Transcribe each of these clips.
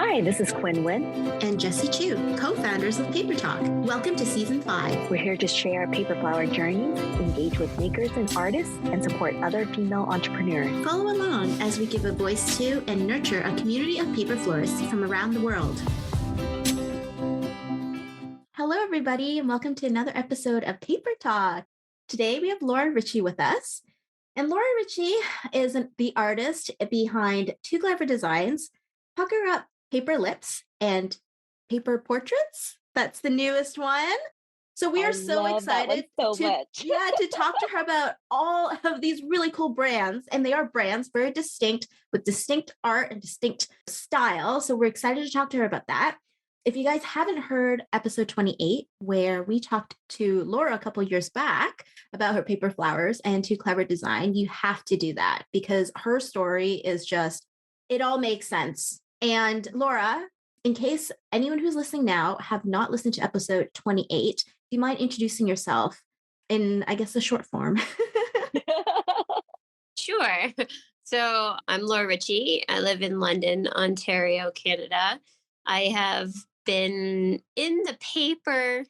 Hi, this is Quinn Wynn. And Jessie Chu, co-founders of Paper Talk. Welcome to Season 5. We're here to share our paper flower journeys, engage with makers and artists, and support other female entrepreneurs. Follow along as we give a voice to and nurture a community of paper florists from around the world. Hello, everybody, and welcome to another episode of Paper Talk. Today, we have Laura Richey with us. And Laura Richey is the artist behind CLVR Designs, Pucker Up Paper Lips, and Paper Portraits. That's the newest one. So we are so excited to talk to her about all of these really cool brands. And they are brands very distinct with distinct art and distinct style. So we're excited to talk to her about that. If you guys haven't heard episode 28, where we talked to Laura a couple years back about her paper flowers and CLVR Design, you have to do that because her story is just, it all makes sense. And Laura, in case anyone who's listening now have not listened to episode 28, do you mind introducing yourself in, I guess, a short form? Sure. So I'm Laura Richey. I live in London, Ontario, Canada. I have been in the paper,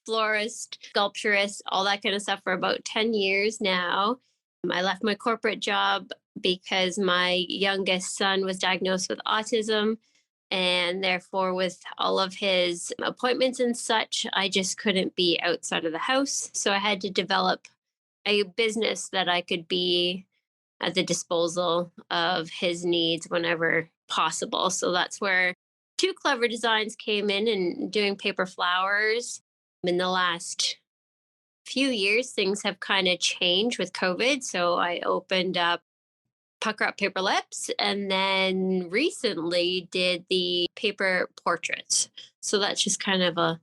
florist, sculpturist, all that kind of stuff for about 10 years now. I left my corporate job because my youngest son was diagnosed with autism. And therefore, with all of his appointments and such, I just couldn't be outside of the house. So I had to develop a business that I could be at the disposal of his needs whenever possible. So that's where CLVR Designs came in and doing paper flowers. In the last few years, things have kind of changed with COVID. So I opened up Pucker Up Paper Lips and then recently did the paper portraits. So that's just kind of a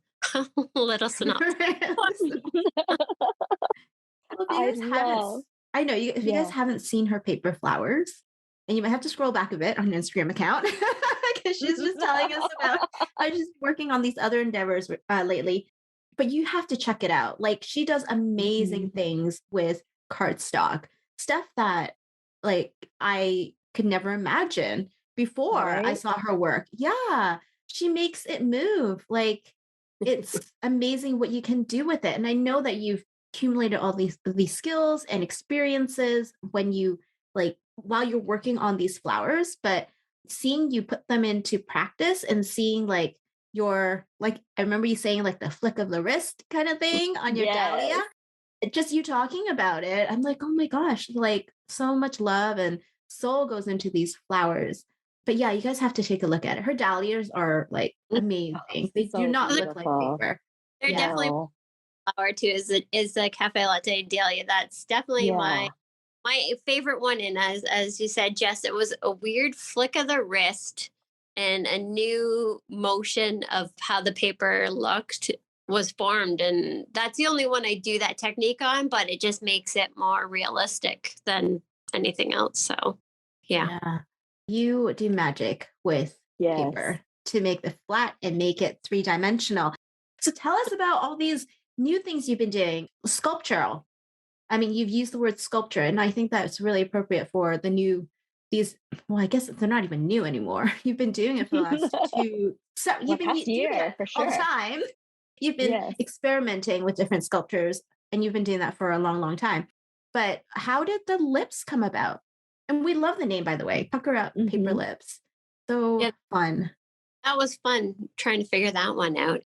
little synopsis. If you guys haven't seen her paper flowers, and you might have to scroll back a bit on an Instagram account because she's just telling us about how she's working on these other endeavors lately. But you have to check it out. Like, she does amazing things with cardstock, stuff that like I could never imagine before I saw her work. Yeah, she makes it move. Like, it's amazing what you can do with it. And I know that you've accumulated all these skills and experiences when you while you're working on these flowers, but seeing you put them into practice and seeing I remember you saying the flick of the wrist kind of thing on your dahlia. Just you talking about it, I'm like, oh my gosh, so much love and soul goes into these flowers. But yeah, you guys have to take a look at it. Her dahlias are amazing. They do not look like paper. They're definitely flower too. Is the cafe latte dahlia. That's definitely my favorite one. And as you said, Jess, it was a weird flick of the wrist and a new motion of how the paper looked was formed. And that's the only one I do that technique on, but it just makes it more realistic than anything else. So yeah. You do magic with paper to make the flat and make it 3-dimensional. So tell us about all these new things you've been doing. Sculptural. I mean, you've used the word sculpture, and I think that's really appropriate for I guess they're not even new anymore. You've been doing it for the last you've been doing it for sure. All time. You've been experimenting with different sculptures, and you've been doing that for a long, long time. But how did the lips come about? And we love the name, by the way, Pucker Up Paper Lips. So fun. That was fun trying to figure that one out.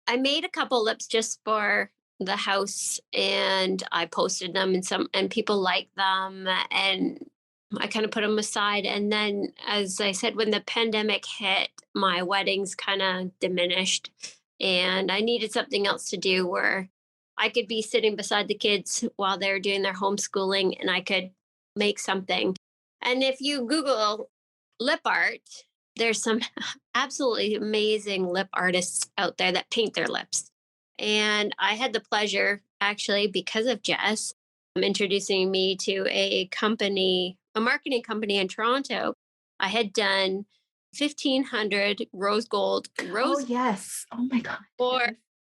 I made a couple lips just for the house and I posted them and people liked them and I kind of put them aside. And then, as I said, when the pandemic hit, my weddings kind of diminished and I needed something else to do where I could be sitting beside the kids while they're doing their homeschooling and I could make something. And if you Google lip art, there's some absolutely amazing lip artists out there that paint their lips. And I had the pleasure, actually, because of Jess, introducing me to a marketing company in Toronto. I had done 1,500 rose gold. Oh, yes. Oh, my God.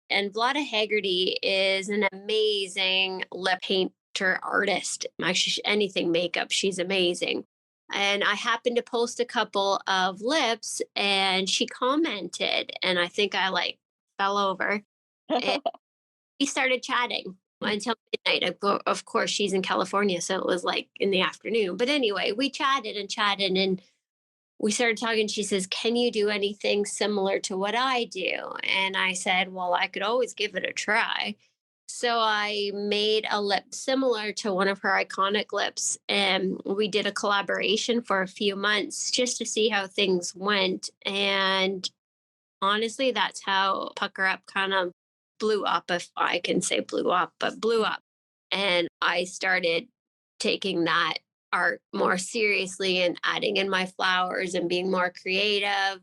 And Vlada Haggerty is an amazing lip painter artist. Actually, anything makeup, she's amazing. And I happened to post a couple of lips and she commented, and I think I like fell over and we started chatting until midnight. Of course, she's in California, so it was like in the afternoon. But anyway, we chatted and chatted, and we started talking. She says, "Can you do anything similar to what I do?" And I said, "Well, I could always give it a try." So I made a lip similar to one of her iconic lips, and we did a collaboration for a few months just to see how things went. And honestly, that's how Pucker Up kind of blew up, if I can say blew up, but blew up. And I started taking that art more seriously and adding in my flowers and being more creative.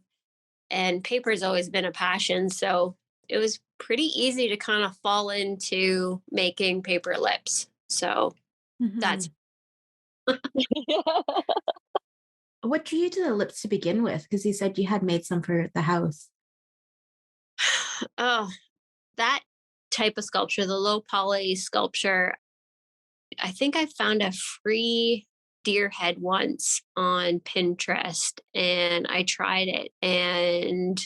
And paper's always been a passion. So it was pretty easy to kind of fall into making paper lips. So that's What drew you to the lips to begin with? Because you said you had made some for the house. oh, that type of sculpture, the low poly sculpture. I think I found a free deer head once on Pinterest and I tried it, and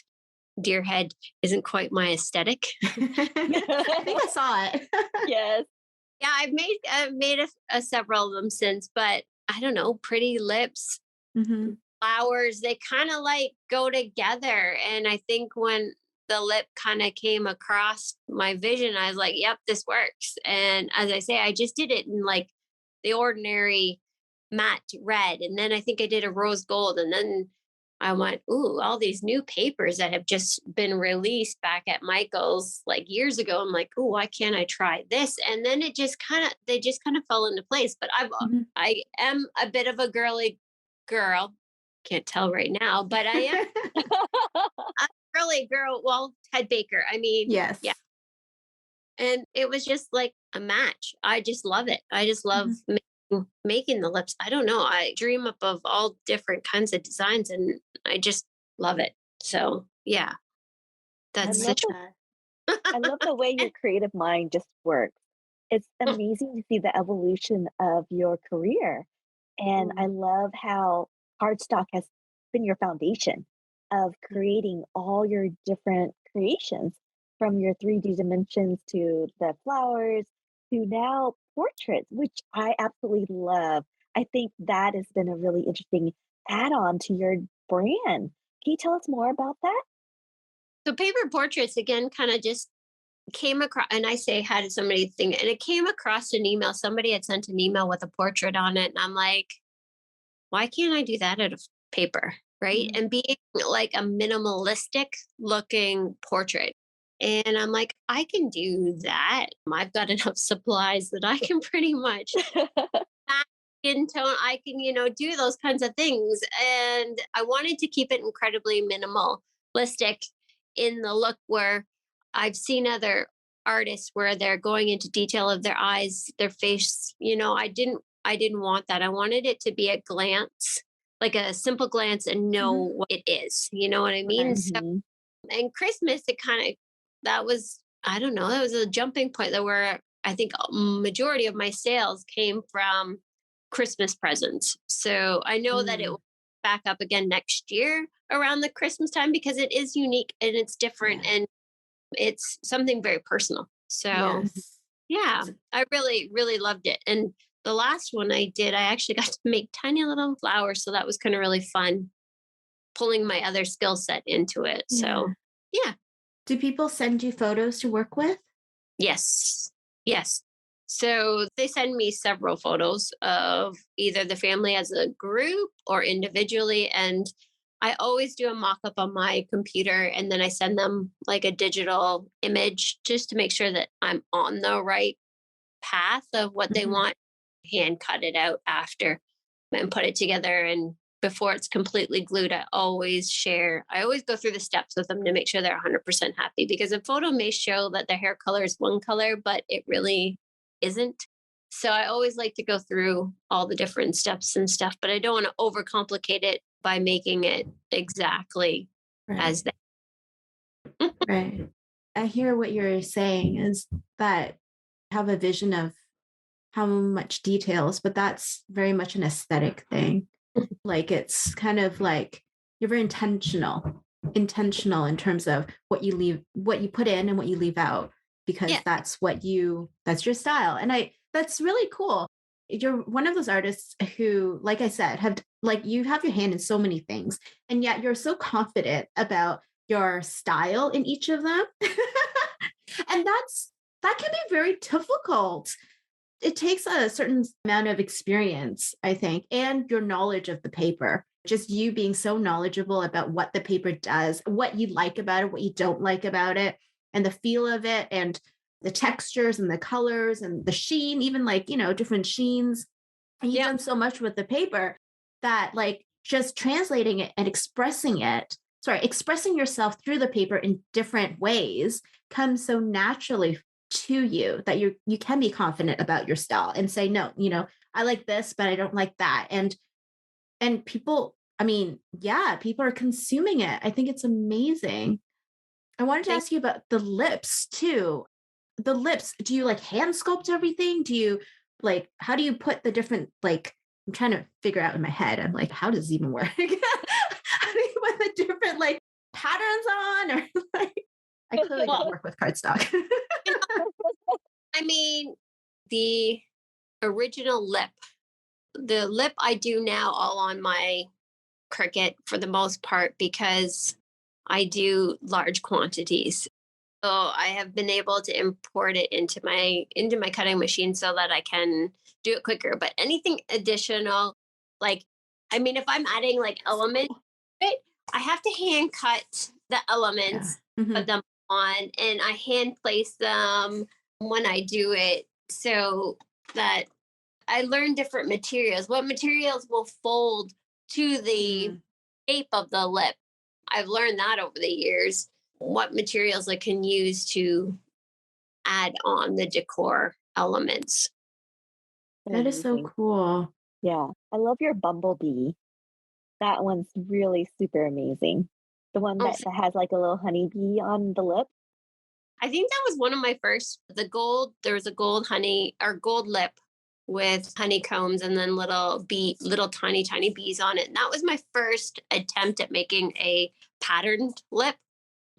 deer head isn't quite my aesthetic. I think I saw it. Yes. Yeah, I've made a several of them since, but I don't know, pretty lips, Hmm. flowers, they kind of like go together. And I think when the lip kind of came across my vision, I was like, yep, this works. And as I say, I just did it in like the ordinary matte red. And then I think I did a rose gold. And then I went, ooh, all these new papers that have just been released back at Michael's like years ago. I'm like, ooh, why can't I try this? And then they just kind of fell into place. But Hmm. I am a bit of a girly girl. Can't tell right now, but I am a girly girl. Well, Ted Baker. I mean, Yes. yeah. And it was just like a match. I just love it. I just love Mhm. making the lips. I don't know. I dream up of all different kinds of designs and I just love it. So, yeah, I that's love such the I love the way your creative mind just works. It's amazing to see the evolution of your career. And I Mm. love how cardstock has been your foundation of creating all your different creations from your 3D dimensions to the flowers to now portraits, which I absolutely love. I think that has been a really interesting add on to your brand. Can you tell us more about that? So, paper portraits again kind of just came across, and I say hi to somebody thing, and it came across an email. Somebody had sent an email with a portrait on it. And I'm like, why can't I do that out of paper? Right. Mhm. And being like a minimalistic looking portrait. And I'm like, I can do that. I've got enough supplies that I can pretty much match skin tone. I can, do those kinds of things. And I wanted to keep it incredibly minimalistic in the look where I've seen other artists where they're going into detail of their eyes, their face. I didn't want that. I wanted it to be a glance, like a simple glance and know Mhm. what it is. You know what I mean? Right. So, Hmm. and Christmas, that was, I don't know, that was a jumping point that where I think a majority of my sales came from Christmas presents. So I know that it Mm. will back up again next year around the Christmas time because it is unique and it's different Yeah. and it's something very personal. So Yes. yeah, S- I really, really loved it. And the last one I did, I actually got to make tiny little flowers. So that was kind of really fun pulling my other skill set into it. Yeah. So yeah, Do people send you photos to work with? yes, yes. So they send me several photos of either the family as a group or individually. And I always do a mock up on my computer and then I send them like a digital image just to make sure that I'm on the right path of what they Mhm. want, hand cut it out after and put it together. And before it's completely glued, I always go through the steps with them to make sure they're 100% happy because a photo may show that their hair color is one color, but it really isn't. So I always like to go through all the different steps and stuff, but I don't want to overcomplicate it by making it exactly as Right. they. Right. I hear what you're saying is that have a vision of how much details, but that's very much an aesthetic thing. Like it's kind of like you're very intentional in terms of what you put in and what you leave out, because Yeah. that's your style. And that's really cool. You're one of those artists who, like I said, have like you have your hand in so many things, and yet you're so confident about your style in each of them. And that can be very difficult. It takes a certain amount of experience, I think, and your knowledge of the paper. Just you being so knowledgeable about what the paper does, what you like about it, what you don't like about it, and the feel of it, and the textures and the colors and the sheen, even like, different sheens. And you've Yeah. done so much with the paper that, like, just translating it and expressing yourself through the paper in different ways comes so naturally to you that you can be confident about your style and say, no, I like this, but I don't like that. And people, I mean, yeah, people are consuming it. I think it's amazing. I wanted to Thank ask you about the lips too. The lips, do you like hand sculpt everything? Do you like, how do you put the different, like, I'm trying to figure out in my head. I'm like, how does this even work? How do you put the different like patterns on? Or like, I clearly don't well, work with cardstock. you know, I mean, the original lip, the lip I do now all on my Cricut for the most part because I do large quantities. So I have been able to import it into my cutting machine so that I can do it quicker. But anything additional, like, I mean, if I'm adding like elements, right, I have to hand cut the Yeah. elements, put Mhm. them on, and I hand place them when I do it so that I learn different materials. What materials will fold to the Mm. shape of the lip? I've learned that over the years. What materials I can use to add on the decor elements. They're That is so amazing. cool. Yeah. I love your bumblebee. That one's really super amazing. The one Oh, that has like a little honeybee on the lip. I think that was one of my first. The gold, there was a gold honey or gold lip with honeycombs and then little tiny, tiny bees on it. And that was my first attempt at making a patterned lip.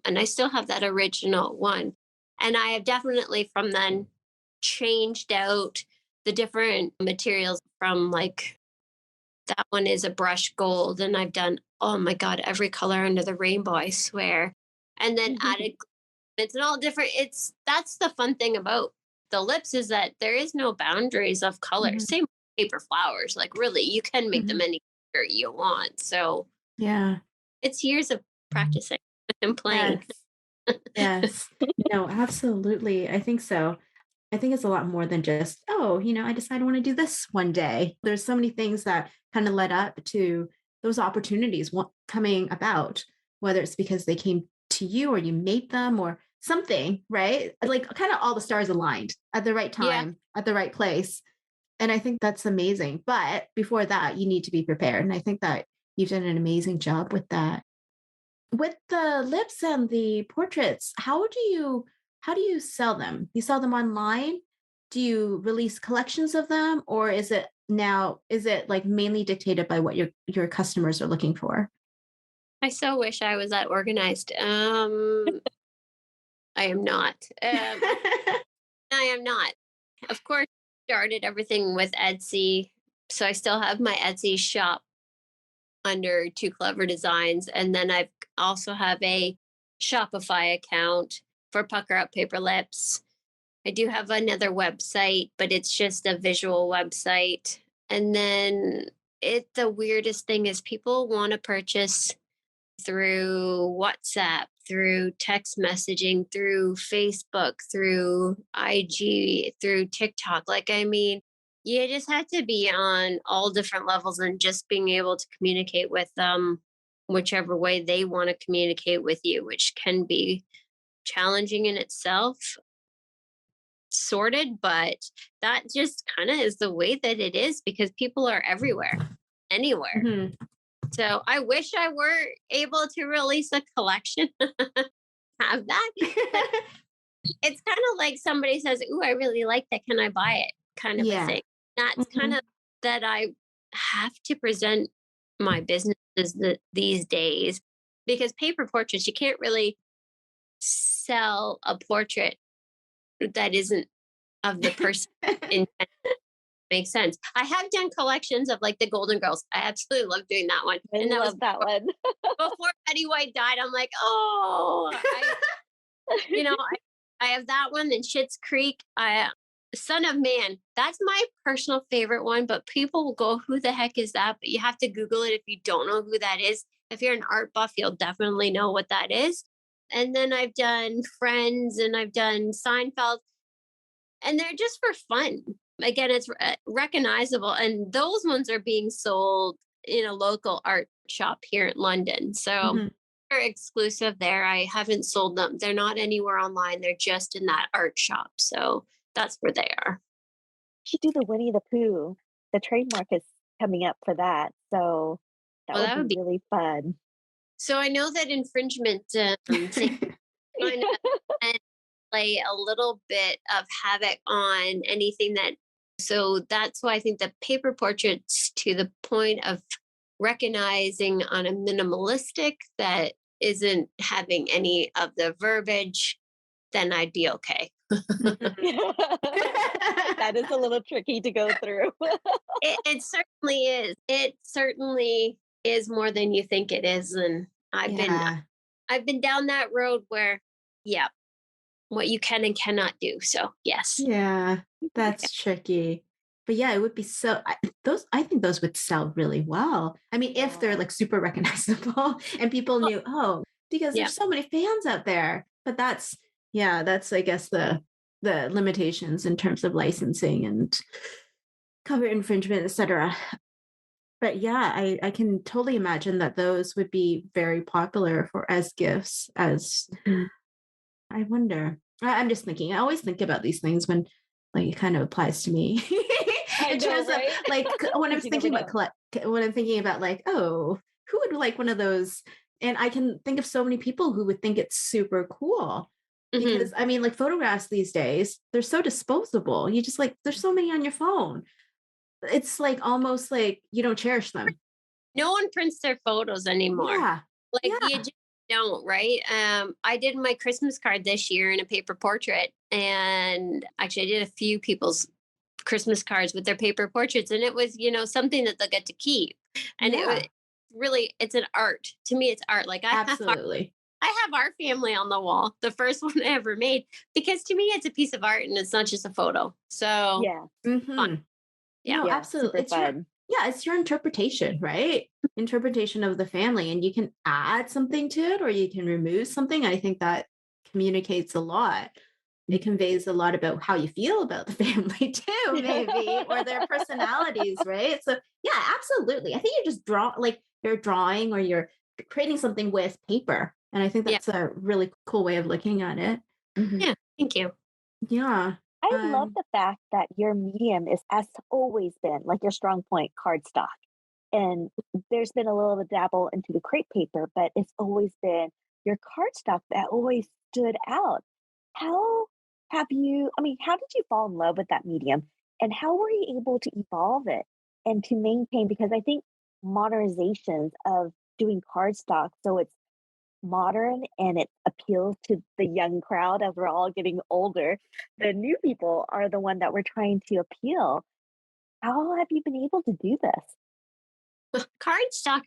And I still have that original one. And I have definitely from then changed out the different materials from like that one is a brush gold. And I've done, oh my God, every color under the rainbow, I swear. And then added it's all different. That's the fun thing about the lips is that there is no boundaries of color. Mhm. Same with paper flowers. Like really, you can make them Mhm. any color you want. So Yeah. it's years of practicing and playing. Yes. Yes. No, absolutely. I think so. I think it's a lot more than just, oh, I decide I want to do this one day. There's so many things that kind of led up to those opportunities coming about, whether it's because they came to you or you made them or something, right? Like kind of all the stars aligned at the right Yeah. time, at the right place. And I think that's amazing. But before that, you need to be prepared. And I think that you've done an amazing job with that. With the lips and the portraits, how do you sell them? You sell them online? Do you release collections of them, or is it like mainly dictated by what your customers are looking for? I so wish I was that organized. I am not. I am not. Of course, started everything with Etsy. So I still have my Etsy shop under Too Clever Designs. And then I've also have a Shopify account for Pucker Up Paper Lips. I do have another website, but it's just a visual website. And then the weirdest thing is people want to purchase through WhatsApp, through text messaging, through Facebook, through IG, through TikTok. Like, I mean, you just have to be on all different levels and just being able to communicate with them whichever way they want to communicate with you, which can be challenging in itself, sorted, but that just kind of is the way that it is because people are everywhere, anywhere. Mhm. So I wish I were able to release a collection, have that. But it's kind of like somebody says, "Ooh, I really like that. Can I buy it?" Kind of a Yeah. thing. That's kind Mhm. of that I have to present my business is these days, because paper portraits, you can't really sell a portrait that isn't of the person in makes sense. I have done collections of like the Golden Girls. I absolutely love doing that one. I And that was love that one. before Betty White died. I'm like, oh, I have that one. Then Schitt's Creek. Son of Man. That's my personal favorite one. But people will go, "Who the heck is that?" But you have to Google it if you don't know who that is. If you're an art buff, you'll definitely know what that is. And then I've done Friends and I've done Seinfeld, and they're just for fun. Again, it's recognizable, and those ones are being sold in a local art shop here in London. So Mhm. they're exclusive there. I haven't sold them. They're not anywhere online. They're just in that art shop. So that's where they are. Should do the Winnie the Pooh. The trademark is coming up for that, so that Well, would that be would be really fun. so. I know that infringement thing kind of play a little bit of havoc on anything that. So that's why I think the paper portraits, to the point of recognizing on a minimalistic that isn't having any of the verbiage, then I'd be okay. Mhm. That is a little tricky to go through. It certainly is. It certainly is more than you think it is. And Yeah. I've been down that road where, yeah, what you can and cannot do. So yes. Yeah, Yeah. that's tricky. But yeah, it would be I think those would sell really well. I mean, if they're Yeah. like super recognizable and people Oh, knew, oh, because yeah. there's so many fans out there. But that's yeah, that's I guess the limitations in terms of licensing and cover infringement, etc. But yeah, I can totally imagine that those would be very popular for as gifts as Mhm. I wonder. I'm just thinking. I always think about these things when, like, it kind of applies to me I in know, terms of right? like when I'm Because you never thinking about know. when I'm thinking about like, oh, who would like one of those? And I can think of so many people who would think it's super cool Hmm. because I mean, like photographs these days, they're so disposable. You just like there's so many on your phone. It's like almost like you don't cherish them. No one prints their photos anymore. Yeah, Like you yeah, just don't, right? I did my Christmas card this year in a paper portrait, and actually, I did a few people's Christmas cards with their paper portraits, and it was, something that they'll get to keep. And it was yeah. really, it's an art. To me, it's art. Like Absolutely. I have our family on the wall, the first one I ever made, because to me, it's a piece of art and it's not just a photo. So Yeah. fun. Hmm. Yeah. No, Yeah. absolutely. Super It's your fun. yeah, it's your interpretation, right? Interpretation of the family, and you can add something to it or you can remove something. I think that communicates a lot. It conveys a lot about how you feel about the family too, maybe, or their personalities, right? So yeah, absolutely. I think you're just like you're drawing or you're creating something with paper. And I think Yeah. that's a really cool way of looking at it. Mhm. Yeah. Thank you. Yeah. I love Um, the fact that your medium is has always been like your strong point, cardstock. And there's been a little dabble into the crepe paper, but it's always been your cardstock that always stood out. How I mean, how did you fall in love with that medium? And how were you able to evolve it and to maintain? Because I think modernizations of doing cardstock, so it's modern and it appeals to the young crowd as we're all getting older. The new people are the one that we're trying to appeal. How have you been able to do this? Cardstock,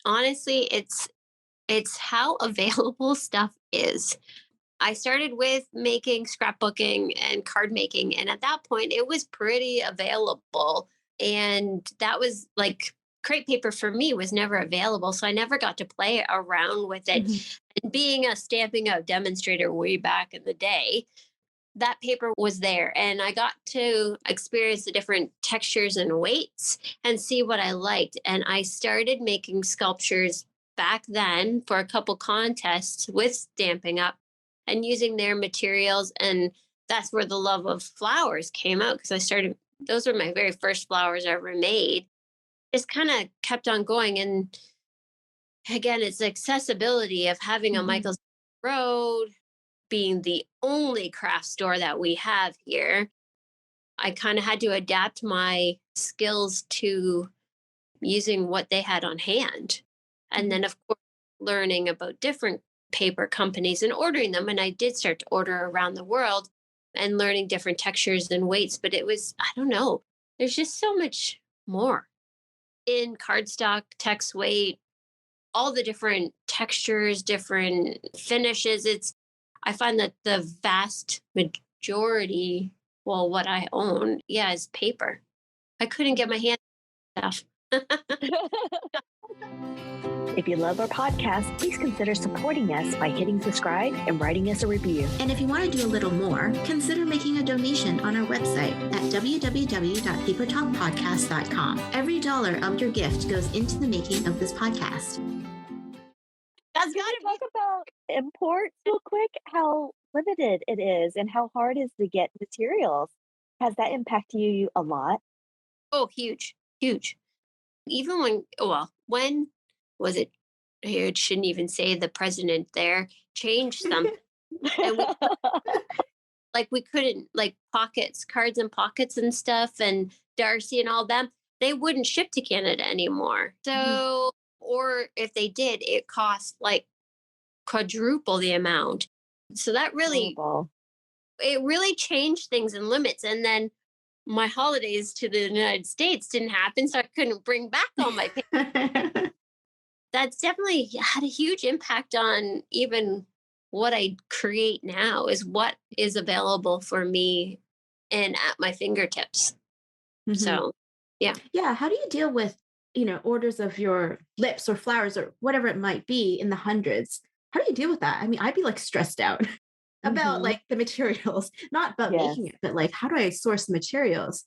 honestly, it's how available stuff is. I started with making scrapbooking and card making, and at that point, it was pretty available. And that was like crepe paper for me was never available, so I never got to play around with it. mhm, And being a Stampin' Up! Demonstrator way back in the day, that paper was there, and I got to experience the different textures and weights and see what I liked. And I started making sculptures back then for a couple contests with Stamping Up and using their materials. And that's where the love of flowers came out, because those were my very first flowers I ever made. Just kind of kept on going. And again, it's the accessibility of having a mhm, Michael's Road being the only craft store that we have here. I kind of had to adapt my skills to using what they had on hand. And then, of course, learning about different paper companies and ordering them. And I did start to order around the world and learning different textures and weights. But it was, I don't know, there's just so much more in cardstock, text weight, all the different textures, different finishes. I find that the vast majority, well, what I own, yeah, is paper. I couldn't get my hands on stuff. If you love our podcast, please consider supporting us by hitting subscribe and writing us a review. And if you want to do a little more, consider making a donation on our website at www.papertalkpodcast.com. Every dollar of your gift goes into the making of this podcast. That's got to talk about imports real quick, how limited it is and how hard it is to get materials. Has that impacted you a lot? Oh, huge, huge. Even when was it? I shouldn't even say the president there changed something. And we couldn't, like, cards and pockets and stuff, and Darcy and all them, they wouldn't ship to Canada anymore. So, or if they did, it cost like quadruple the amount. So that really, it really changed things and limits. And then my holidays to the United States didn't happen, so I couldn't bring back all my paper. That's definitely had a huge impact on even what I create now, is what is available for me and at my fingertips. So, yeah. Yeah. How do you deal with, orders of your lips or flowers or whatever it might be in the hundreds? How do you deal with that? I mean, I'd be like stressed out about like the materials, not about making it, but like, how do I source the materials?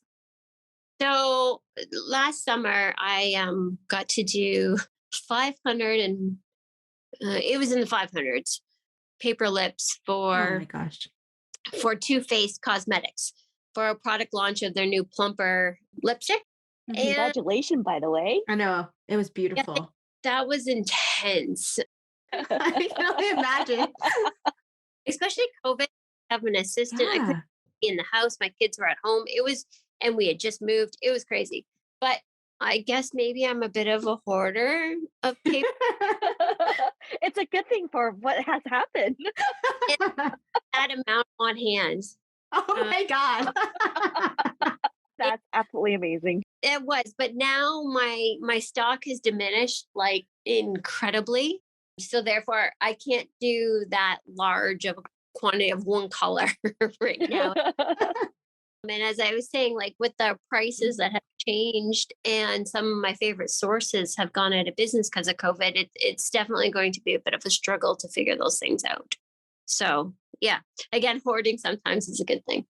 So last summer I got to do 500 and it was in the 500s paper lips Oh my gosh. for Too Faced Cosmetics for a product launch of their new plumper lipstick. And congratulations, by the way. I know, it was beautiful. Yeah, that was intense. I can only imagine. Especially COVID. I have an assistant. I couldn't be in the house. My kids were at home. And we had just moved. It was crazy. But I guess maybe I'm a bit of a hoarder of paper. It's a good thing for what has happened. That amount on hand. Oh my God. That's absolutely amazing. It was. But now my stock has diminished like incredibly. So therefore I can't do that large of a quantity of one color right now. And as I was saying, like with the prices that have changed and some of my favorite sources have gone out of business because of COVID, it's definitely going to be a bit of a struggle to figure those things out. So yeah, again, hoarding sometimes is a good thing.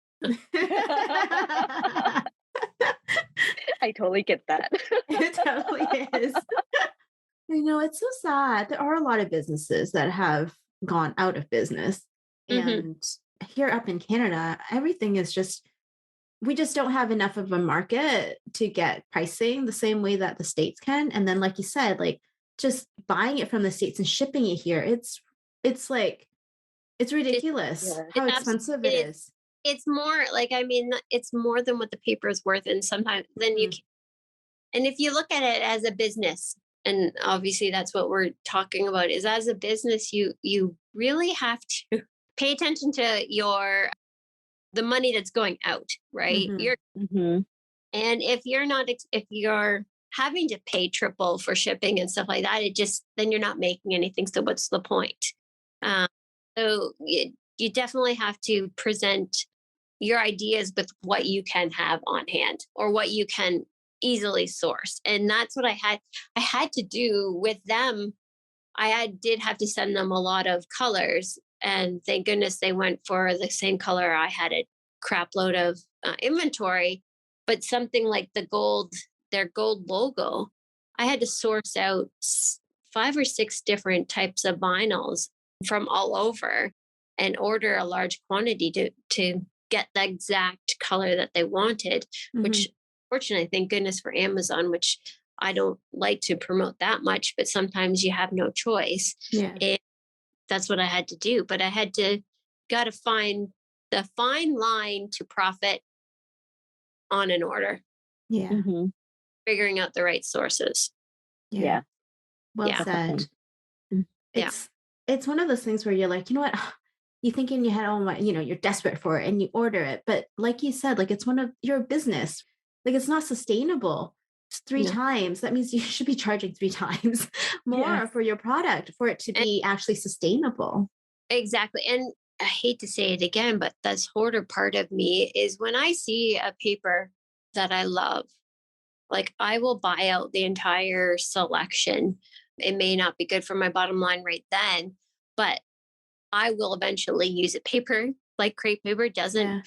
I totally get that. It totally is. It's so sad. There are a lot of businesses that have gone out of business. And here up in Canada, everything is we just don't have enough of a market to get pricing the same way that the States can. And then, like you said, like just buying it from the States and shipping it here, it's ridiculous how expensive it is. It's more like, it's more than what the paper is worth. And sometimes then you can, and if you look at it as a business, and obviously that's what we're talking about, is as a business, you really have to pay attention to the money that's going out, right? And if you're having to pay triple for shipping and stuff like that, then you're not making anything. So what's the point? So you definitely have to present your ideas with what you can have on hand or what you can easily source. And that's what I had to do with them. Did have to send them a lot of colors, and thank goodness they went for the same color. I had a crap load of inventory, but something like their gold logo, I had to source out 5 or 6 different types of vinyls from all over and order a large quantity to get the exact color that they wanted, which fortunately, thank goodness for Amazon, which I don't like to promote that much, but sometimes you have no choice. Yeah. And that's what I had to do. But I got to find the fine line to profit on an order. Yeah. figuring out the right sources. Yeah. Well Yeah. said. Mm. Yeah. It's one of those things where you're like, you know what? You think in your head, oh my, you're desperate for it and you order it. But like you said, like it's one of your business. Like it's not sustainable. It's three No. times. That means you should be charging 3 times more Yes. for your product for it to And be actually sustainable. exactly. And I hate to say it again, but this hoarder part of me is when I see a paper that I love, like I will buy out the entire selection. It may not be good for my bottom line right then, but I will eventually use it. Paper, like crepe paper, doesn't Yeah.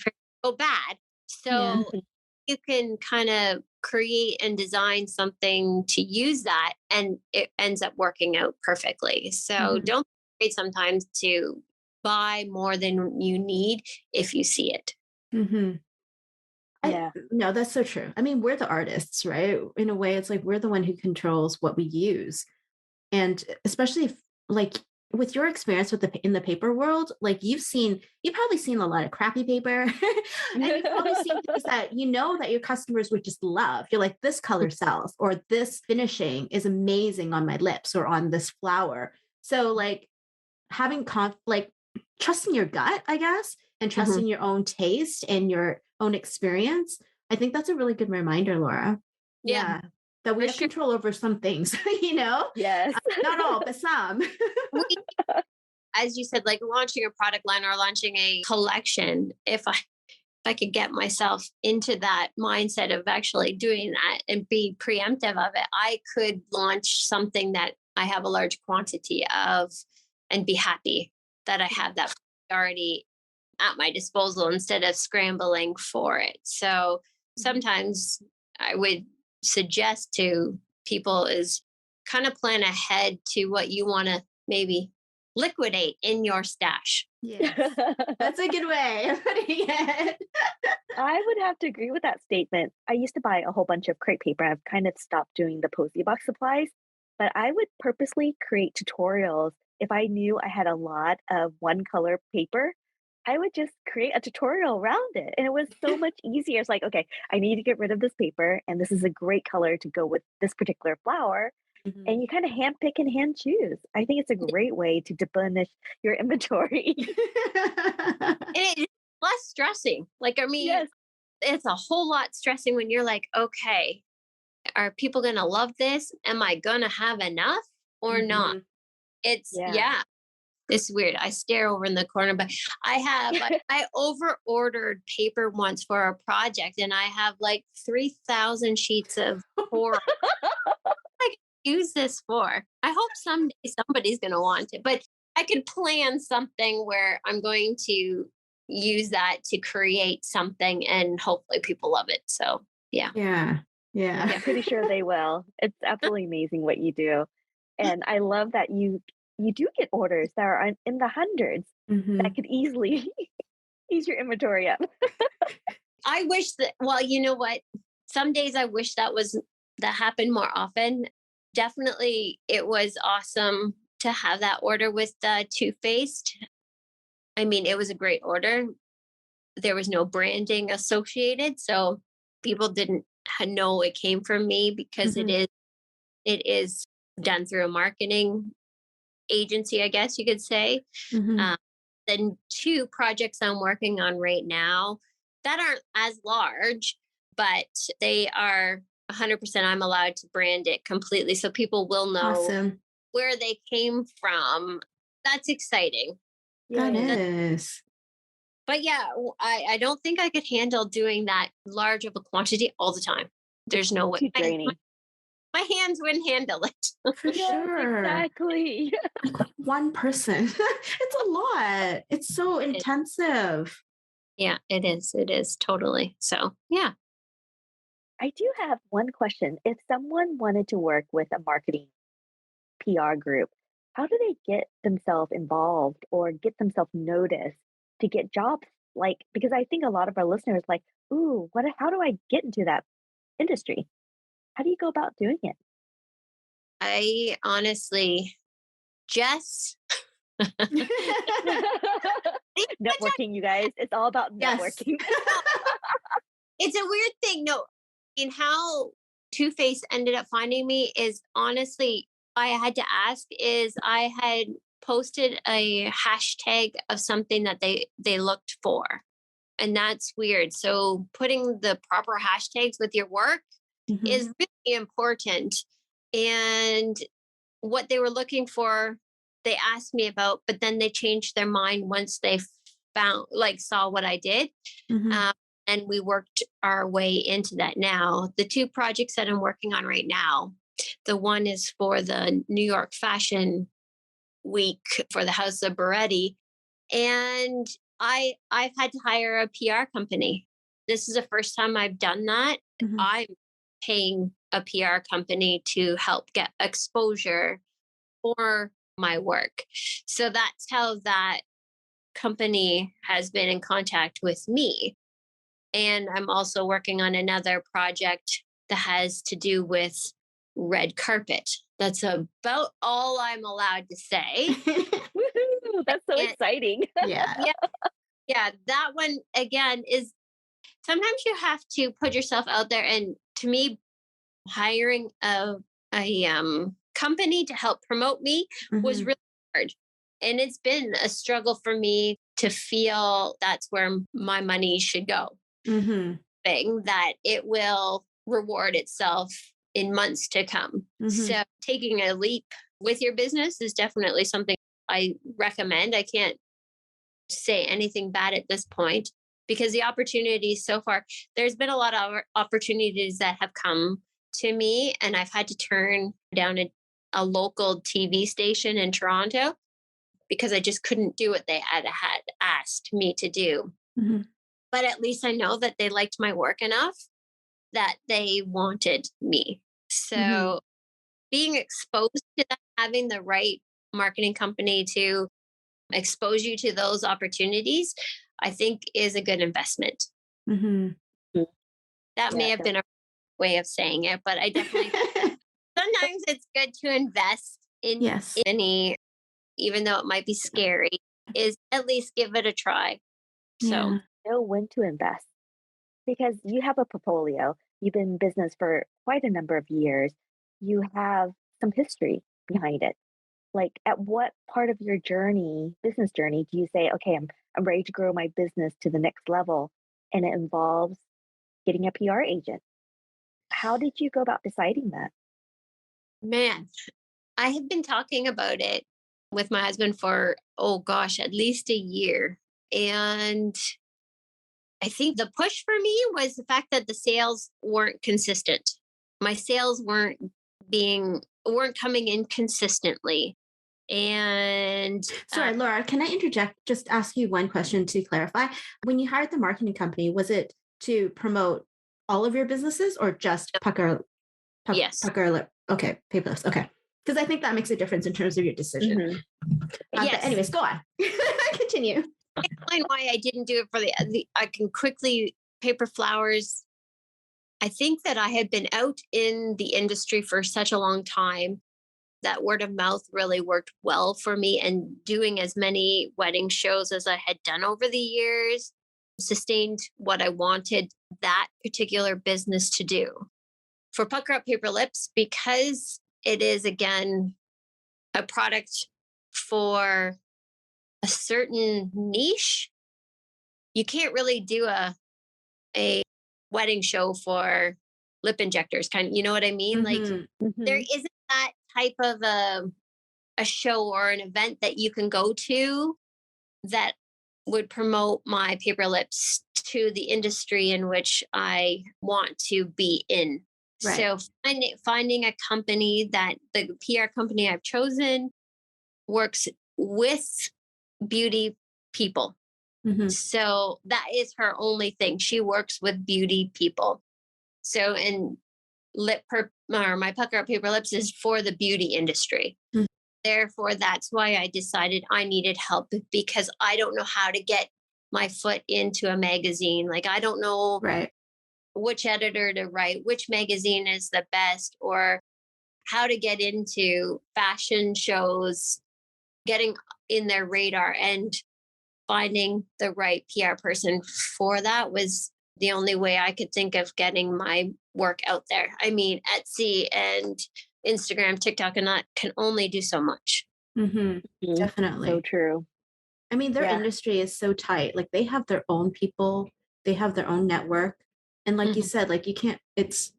go bad. Yeah. So you can kind of create and design something to use that, and it ends up working out perfectly. So Mhm. don't be afraid sometimes to buy more than you need if you see it. Mhm. Yeah. No, that's so true. I mean, we're the artists, right? In a way, it's like we're the one who controls what we use. And especially if, like, with your experience with in the paper world, like you've probably seen a lot of crappy paper, and you've probably seen things that that your customers would just love. You're like, this color sells, or this finishing is amazing on my lips, or on this flower. So, like, having like trusting your gut, I guess, and Mhm. trusting your own taste and your own experience. I think that's a really good reminder, Laura. Yeah, Yeah, that we for have sure. control over some things, Yes. not all, but some. We, as you said, like launching a product line or launching a collection, if I could get myself into that mindset of actually doing that and be preemptive of it, I could launch something that I have a large quantity of and be happy that I have that already at my disposal instead of scrambling for it. So sometimes I would suggest to people is kind of plan ahead to what you want to maybe liquidate in your stash. Yes, that's a good way of putting it. I would have to agree with that statement. I used to buy a whole bunch of crepe paper. I've kind of stopped doing the Posy box supplies, but I would purposely create tutorials. If I knew I had a lot of one color paper, I would just create a tutorial around it. And it was so much easier. It's like, okay, I need to get rid of this paper, and this is a great color to go with this particular flower. And Mhm. you kind of hand pick and hand choose. I think it's a great way to deplenish your inventory. And it's less stressing. Like, I mean, Yes. it's a whole lot stressing when you're like, okay, are people going to love this? Am I going to have enough or not? Mhm. It's, Yeah. yeah, it's weird. I stare over in the corner, but I over ordered paper once for a project and I have like 3,000 sheets of horror. I use this for? I hope someday somebody's going to want it, but I could plan something where I'm going to use that to create something and hopefully people love it. So, yeah. Yeah, yeah. I'm pretty sure they will. It's absolutely amazing what you do. And I love that you do get orders that are in the hundreds that Mhm. could easily ease your inventory up. I wish that, well, you know what? Some days I wish that happened more often. Definitely, it was awesome to have that order with the toothpaste. I mean, it was a great order. There was no branding associated, so people didn't know it came from me because Mhm. it is done through a marketing agency, I guess you could say. Mhm. Um, then two projects I'm working on right now that aren't as large, but they are 100% I'm allowed to brand it completely so people will know Awesome. where they came from. That's exciting. That Yay. is. But yeah, I don't think I could handle doing that large of a quantity all the time. There's no way. Too My, draining. my hands wouldn't handle it. For Yes, sure. exactly. Like one person. It's a lot. It's so intensive. Yeah, it is. It is totally. So, yeah. I do have one question. If someone wanted to work with a marketing PR group, how do they get themselves involved or get themselves noticed to get jobs? Like, because I think a lot of our listeners like, ooh, how do I get into that industry? How do you go about doing it? I honestly just Networking, you guys. It's all about Yes. networking. it's a weird thing. No, in how Two Face ended up finding me is honestly, I had to ask is I had posted a hashtag of something that they looked for. And that's weird. So putting the proper hashtags with your work Mhm. is really important. And what they were looking for, they asked me about, but then they changed their mind once they found, like, saw what I did. Mhm. Um, and we worked our way into that now. The two projects that I'm working on right now, the one is for the New York Fashion Week for the House of Beretti. And I've had to hire a PR company. This is the first time I've done that. Mhm. I'm paying a PR company to help get exposure for my work. So that's how that company has been in contact with me. And I'm also working on another project that has to do with red carpet. That's about all I'm allowed to say. Woohoo! That's so And exciting. Yeah. yeah, yeah, that one again is sometimes you have to put yourself out there. And to me, hiring a company to help promote me was Mhm. really hard. And it's been a struggle for me to feel that's where my money should go, Mhm. thing that it will reward itself in months to come. Mhm. So taking a leap with your business is definitely something I recommend. I can't say anything bad at this point because the opportunities so far, there's been a lot of opportunities that have come to me, and I've had to turn down a local TV station in Toronto because I just couldn't do what they had asked me to do. Mhm. But at least I know that they liked my work enough that they wanted me. Mhm. So being exposed to that, having the right marketing company to expose you to those opportunities, I think is a good investment. Mhm. Mm. That may Yeah, have been a way of saying it, but I definitely sometimes it's good to invest in Yes. any, even though it might be scary, is at least give it a try. So Yeah. know when to invest because you have a portfolio. You've been in business for quite a number of years. You have some history behind it. Like, at what part of your journey, business journey, do you say, okay, I'm ready to grow my business to the next level? And it involves getting a PR agent. How did you go about deciding that? man, I have been talking about it with my husband for, oh gosh, at least a year. And I think the push for me was the fact that the sales weren't consistent. My sales weren't coming in consistently. And Sorry, Laura, can I interject? Just ask you one question to clarify. When you hired the marketing company, was it to promote all of your businesses or just yes, pucker lip? Okay, paperless. Okay. Because I think that makes a difference in terms of your decision. Hmm. But yes. anyways, go on. Continue. Explain why I didn't do it for the I can quickly paper flowers. I think that I had been out in the industry for such a long time that word of mouth really worked well for me, and doing as many wedding shows as I had done over the years sustained what I wanted that particular business to do. For Pucker Up Paper Lips, because it is again a product for a certain niche, you can't really do a wedding show for lip injectors, kind of, you know what I mean? Like Mm-hmm. there Hmm. isn't that type of a show or an event that you can go to that would promote my paper lips to the industry in which I want to be in. Right. So finding a company that the PR company I've chosen works with beauty people. Mm-hmm. So that is her only thing. She works with beauty people. So and or my pucker up paper lips is for the beauty industry. Therefore, that's why I decided I needed help because I don't know how to get my foot into a magazine. Like, I don't know Right. which editor to write, which magazine is the best, or how to get into fashion shows, getting in their radar and finding the right PR person for that was the only way I could think of getting my work out there. I mean, Etsy and Instagram, TikTok, and that can only do so much. Mhm. Mhm. So Definitely. true. I mean, their Yeah. industry is so tight. Like they have their own people, they have their own network. And like you Mhm. said, like you can't, it's,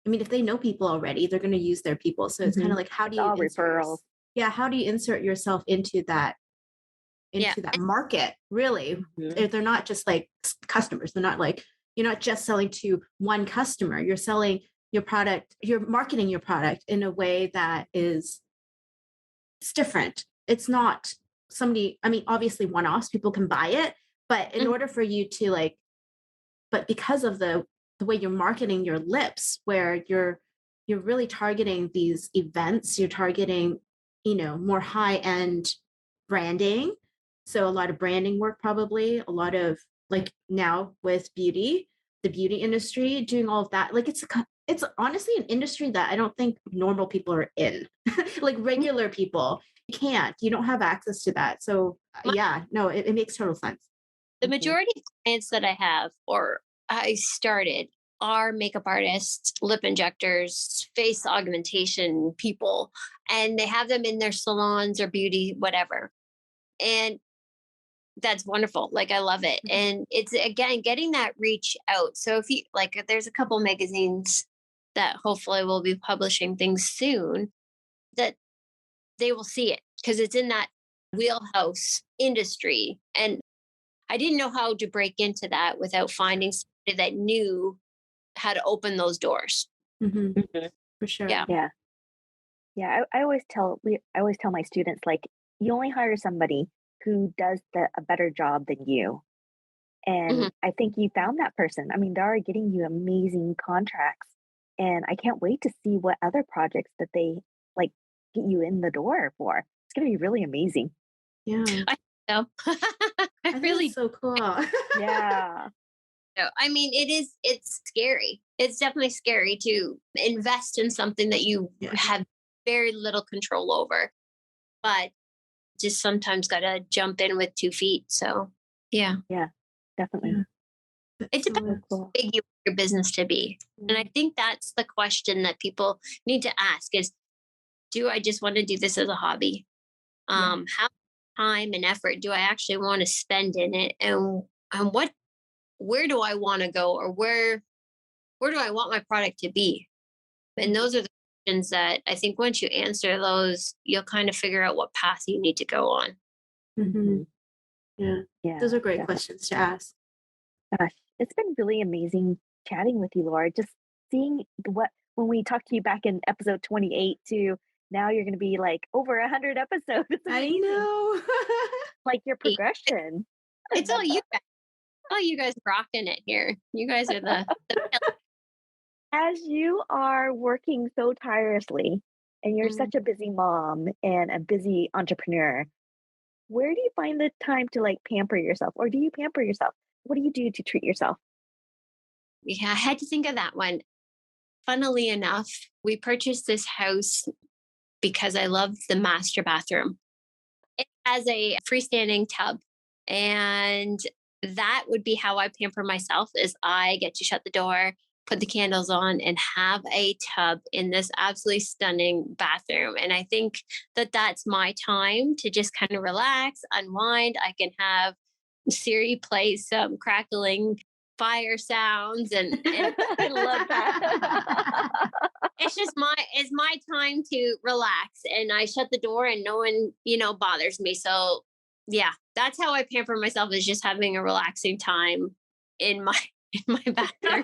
I mean, if they know people already, they're going to use their people. So it's kind of Mhm. like, how do It's you all insert referrals. yeah, how do you insert yourself Yeah. into that market, really? Mhm. If they're not just like customers, they're not like, you're not just selling to one customer, you're selling your product, you're marketing your product in a way that is it's different. It's not somebody, I mean, obviously one-offs, people can buy it, but in Mhm. order for you to like, but because of the way you're marketing your lips, where you're really targeting these events, you're targeting, more high-end branding. So a lot of branding work, probably, a lot of like now with beauty, the beauty industry, doing all of that. Like it's honestly an industry that I don't think normal people are in. Like regular people, you don't have access to that. So My, yeah, no, it makes total sense. the Mhm. majority of clients that I have or I started are makeup artists, lip injectors, face augmentation people, and they have them in their salons or beauty, whatever. And that's wonderful. Like I love it. Mhm. And it's again getting that reach out. So if you like there's a couple magazines that hopefully will be publishing things soon that they will see it because it's in that wheelhouse industry. And I didn't know how to break into that without finding somebody that knew how to open those doors. Mhm. Mhm. For sure. Yeah. Yeah. Yeah, I always tell my students, like, you only hire somebody who does a better job than you. And Mhm. I think you found that person. I mean, they are getting you amazing contracts. And I can't wait to see what other projects that they like get you in the door for. It's gonna be really amazing. Yeah. I know. I I think that's really so cool. Yeah. do. I mean, it's scary. It's definitely scary to invest in something that you Yeah. have very little control over. But just sometimes gotta jump in with 2 feet. So yeah. Yeah, definitely. Yeah. It So depends So it's cool. how big you want your business to be. And I yeah. think that's the question that people need to ask is, do I just want to do this as a hobby? Yeah. How much time and effort do I actually want to spend in it? And where do I want to go or where do I want my product to be? And those are the questions that I think once you answer those, you'll kind of figure out what path you need to go on. Mhm. Mhm. Yeah. Those Yeah, are great definitely. questions to ask. Gosh, it's been really amazing chatting with you, Laura. Just seeing what when we talked to you back in episode 28 to now you're going to be like over 100 episodes. It's I amazing. know. Like your Hey, progression. it's all you guys. Oh, you guys rocking it here. You guys are the As you are working so tirelessly and you're Mhm. such a busy mom and a busy entrepreneur, where do you find the time to like pamper yourself? Or do you pamper yourself? What do you do to treat yourself? Yeah, I had to think of that one. Funnily enough, we purchased this house because I love the master bathroom. It has a freestanding tub, and that would be how I pamper myself is I get to shut the door, put the candles on, and have a tub in this absolutely stunning bathroom. And I think that that's my time to just kind of relax, unwind. I can have Siri play some crackling fire sounds and I love that. it's my time to relax and I shut the door and no one, bothers me. So yeah, that's how I pamper myself is just having a relaxing time in my in my bathroom.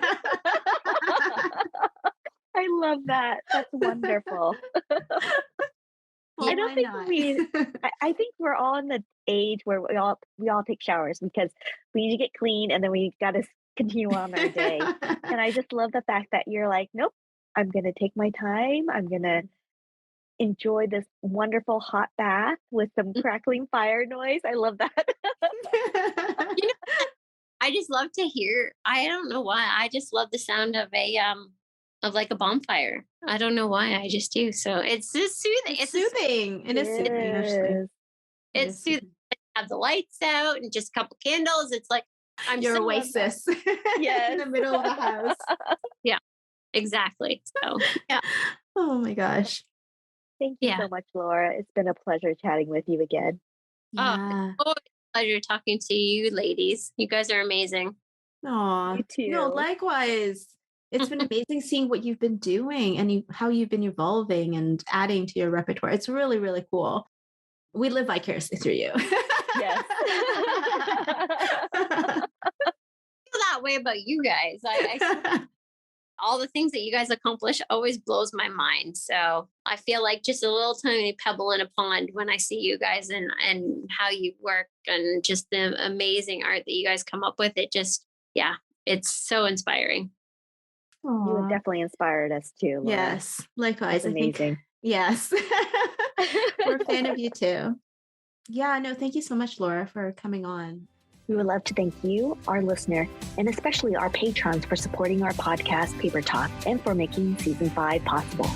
I love that. That's wonderful. I Well, don't why think not? I think we're all in the age where we all take showers because we need to get clean and then we gotta continue on our day. And I just love the fact that you're like, nope, I'm gonna take my time. I'm gonna enjoy this wonderful hot bath with some crackling fire noise. I love that. You know, I just love to hear. I don't know why. I just love the sound of like a bonfire. I don't know why. I just do. So it's just soothing. It's soothing. It is soothing, actually. It It's is soothing. soothing. Have the lights out and just a couple candles. It's like I'm Your so love that. oasis in Yes. the middle of the house. Yeah, exactly. So yeah, Oh my gosh. Thank you yeah. so much, Laura. It's been a pleasure chatting with you again. Oh, Yeah. it's always a pleasure talking to you ladies. You guys are amazing. Aw. You No, too. likewise. It's been amazing seeing what you've been doing and how you've been evolving and adding to your repertoire. It's really, really cool. We live vicariously through you. Yes. Feel that way about you guys. All the things that you guys accomplish always blows my mind. So I feel like just a little tiny pebble in a pond when I see you guys and how you work and just the amazing art that you guys come up with. It just, yeah, it's so inspiring. You have Aw. definitely inspired us too, Laura. Yes, likewise. That's I think, amazing. yes. We're a fan of you too. Yeah, no, thank you so much, Laura, for coming on. We would love to thank you, our listener, and especially our patrons for supporting our podcast, Paper Talk, and for making season 5 possible.